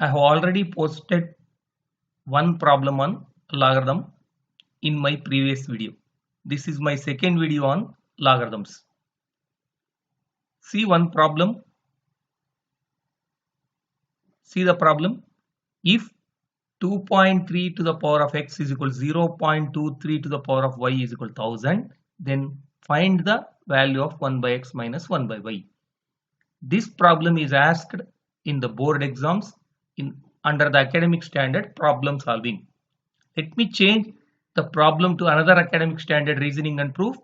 I have already posted one problem on logarithm in my previous video. This is my second video on logarithms. See one problem. See the problem. If 2.3 to the power of x is equal to 0.23 to the power of y is equal to 1000, then find the value of 1 by x minus 1 by y. This problem is asked in the board exams under the academic standard problem solving. Let me change the problem to another academic standard reasoning and proof.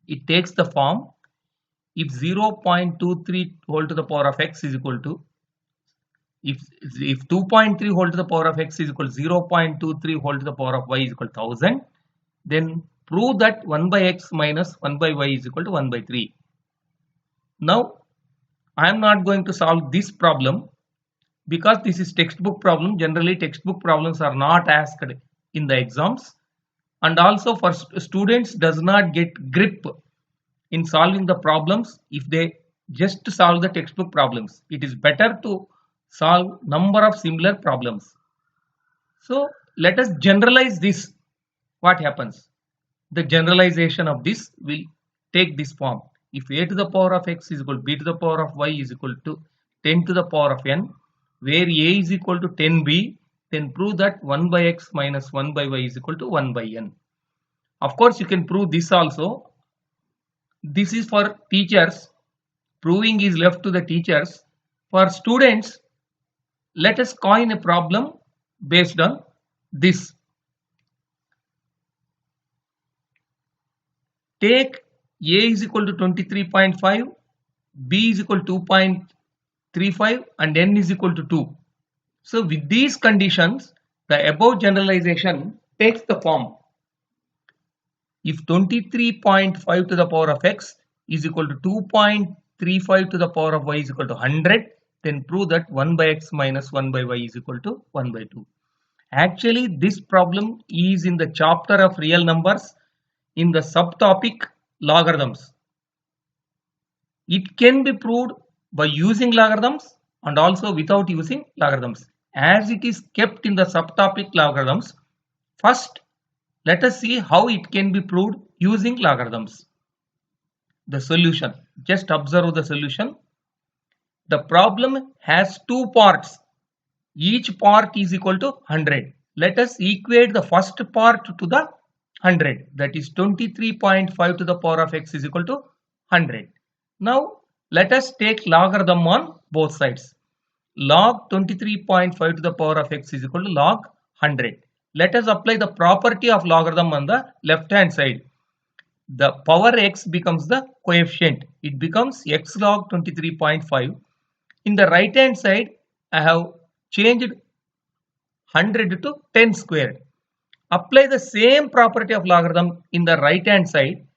It takes the form: if 0.23 whole to the power of x is equal to, if 2.3 whole to the power of x is equal to 0.23 whole to the power of y is equal to 1000, then prove that 1 by x minus 1 by y is equal to 1 by 3. Now I am not going to solve this problem because this is textbook problem. Generally textbook problems are not asked in the exams, and also for students does not get grip in solving the problems if they just solve the textbook problems. It is better to solve number of similar problems. So let us generalize this. What happens? The generalization of this will take this form: if a to the power of x is equal to b to the power of y is equal to 10 to the power of n, where a is equal to 10b, then prove that 1 by x minus 1 by y is equal to 1 by n. Of course you can prove this also. This is for teachers. Proving is left to the teachers. For students, let us coin a problem based on this. Take a is equal to 23.5, b is equal to 2.35 and n is equal to 2. So with these conditions, the above generalization takes the form: if 23.5 to the power of x is equal to 2.35 to the power of y is equal to 100, then prove that 1 by x minus 1 by y is equal to 1 by 2. Actually this problem is in the chapter of real numbers in the subtopic logarithms. It can be proved by using logarithms and also without using logarithms. As it is kept in the subtopic logarithms, first let us see how it can be proved using logarithms. The solution. Just observe the solution. The problem has two parts. Each part is equal to 100. Let us equate the first part to the 100. That is 23.5 to the power of x is equal to 100. Now let us take logarithm on both sides. Log 23.5 to the power of x is equal to log 100. Let us apply the property of logarithm on the left hand side. The power x becomes the coefficient. It becomes x log 23.5. In the right hand side, I have changed 100 to 10 squared. Apply the same property of logarithm in the right hand side.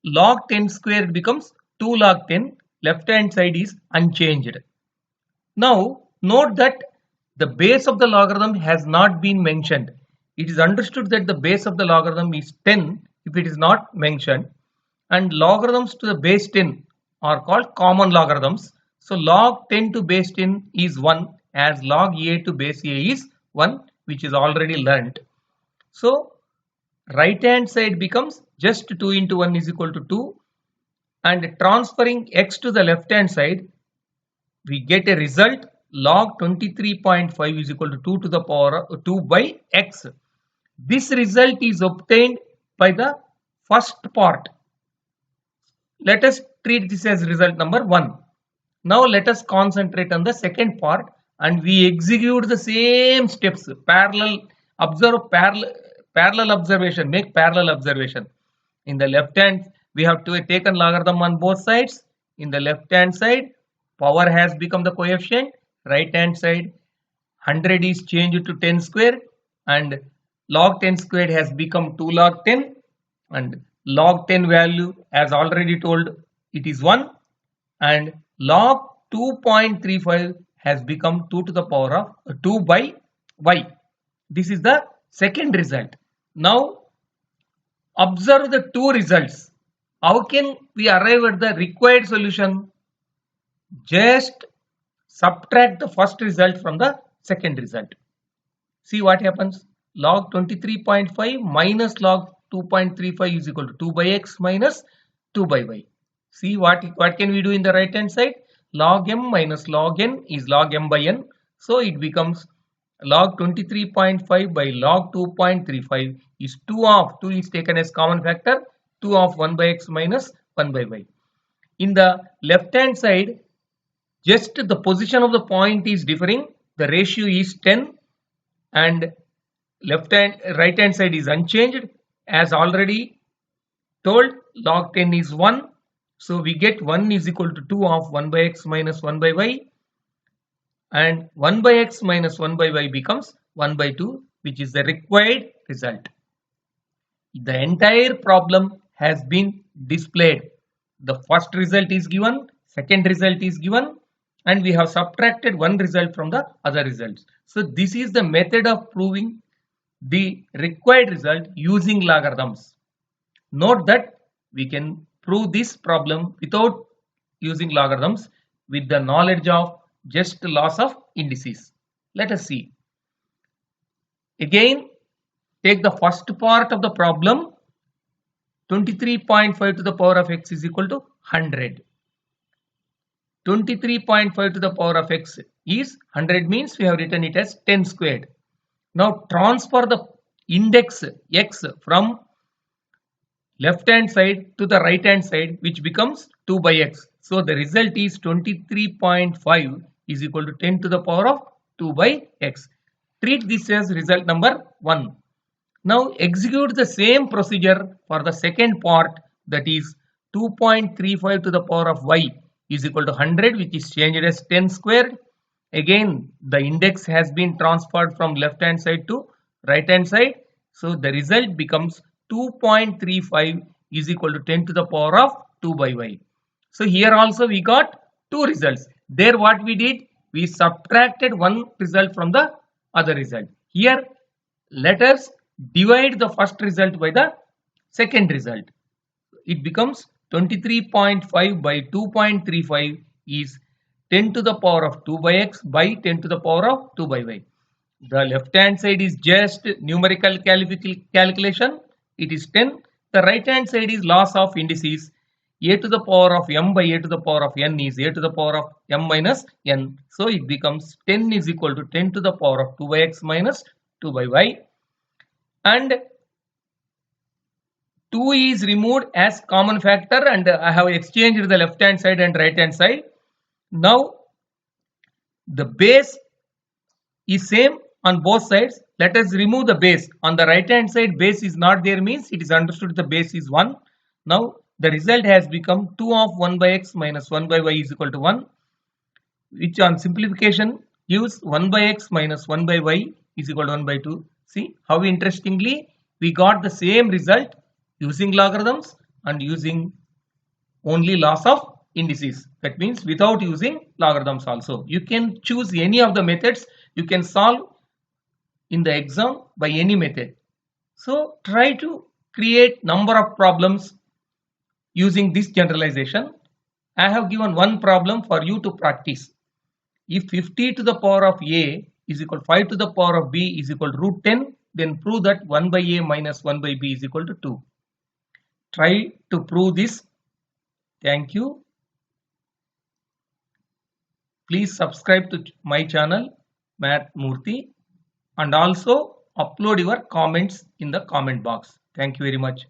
Log 10 squared becomes 2 log 10. Left hand side is unchanged. Now note that the base of the logarithm has not been mentioned. It is understood that the base of the logarithm is 10 if it is not mentioned, and logarithms to the base 10 are called common logarithms. So log 10 to base 10 is 1, as log a to base a is 1, which is already learnt. So right hand side becomes just 2 into 1 is equal to 2, and transferring x to the left hand side, we get a result: log 23.5 is equal to 2 to the power of 2 by x. This result is obtained by the first part. Let us treat this as result number 1. Now let us concentrate on the second part and we execute the same steps. Parallel observation, make parallel observation. In the left hand, we have taken logarithm on both sides. In the left hand side, power has become the coefficient. Right hand side, 100 is changed to 10 square, and log 10 squared has become 2 log 10, and log 10 value, as already told, it is 1, and log 2.35 has become 2 to the power of 2 by y. This is the second result. Now observe the two results. How can we arrive at the required solution? Just subtract the first result from the second result. See what happens. Log 23.5 minus log 2.35 is equal to 2 by x minus 2 by y. See what can we do in the right hand side? Log m minus log n is log m by n. So it becomes log 23.5 by log 2.35 is 2 is taken as common factor, 2 of 1 by x minus 1 by y. In the left hand side, just the position of the point is differing. The ratio is 10 and right hand side is unchanged. As already told, log 10 is 1. So we get 1 is equal to 2 of 1 by x minus 1 by y. And 1 by x minus 1 by y becomes 1 by 2, which is the required result. The entire problem has been displayed. The first result is given, second result is given, and we have subtracted one result from the other results. So this is the method of proving the required result using logarithms. Note that we can prove this problem without using logarithms with the knowledge of just loss of indices. Let us see. Again, take the first part of the problem. 23.5 to the power of x is equal to 100. 23.5 to the power of x is 100, means we have written it as 10 squared. Now transfer the index x from left hand side to the right hand side, which becomes 2 by x. So the result is 23.5 is equal to 10 to the power of 2 by x. Treat this as result number 1. Now execute the same procedure for the second part, that is 2.35 to the power of y is equal to 100, which is changed as 10 squared. Again, the index has been transferred from left hand side to right hand side. So the result becomes 2.35 is equal to 10 to the power of 2 by y. So here also we got two results. There what we did, we subtracted one result from the other result. Here let us divide the first result by the second result. It becomes 23.5 by 2.35 is 10 to the power of 2 by x by 10 to the power of 2 by y. The left hand side is just numerical calculation. It is 10. The right hand side is loss of indices. A to the power of m by a to the power of n is a to the power of m minus n. So it becomes 10 is equal to 10 to the power of 2 by x minus 2 by y. And 2 is removed as common factor, and I have exchanged the left hand side and right hand side. Now the base is same on both sides. Let us remove the base. On the right hand side, base is not there, means it is understood the base is 1. Now the result has become 2 of 1 by x minus 1 by y is equal to 1, which on simplification gives 1 by x minus 1 by y is equal to 1 by 2. See how interestingly we got the same result using logarithms and using only loss of indices. That means without using logarithms also. You can choose any of the methods. You can solve in the exam by any method. So try to create number of problems using this generalization. I have given one problem for you to practice. If 50 to the power of a is equal to 5 to the power of b is equal to root 10, then prove that 1 by a minus 1 by b is equal to 2. Try to prove this. Thank you. Please subscribe to my channel, Math Murthy, and also upload your comments in the comment box. Thank you very much.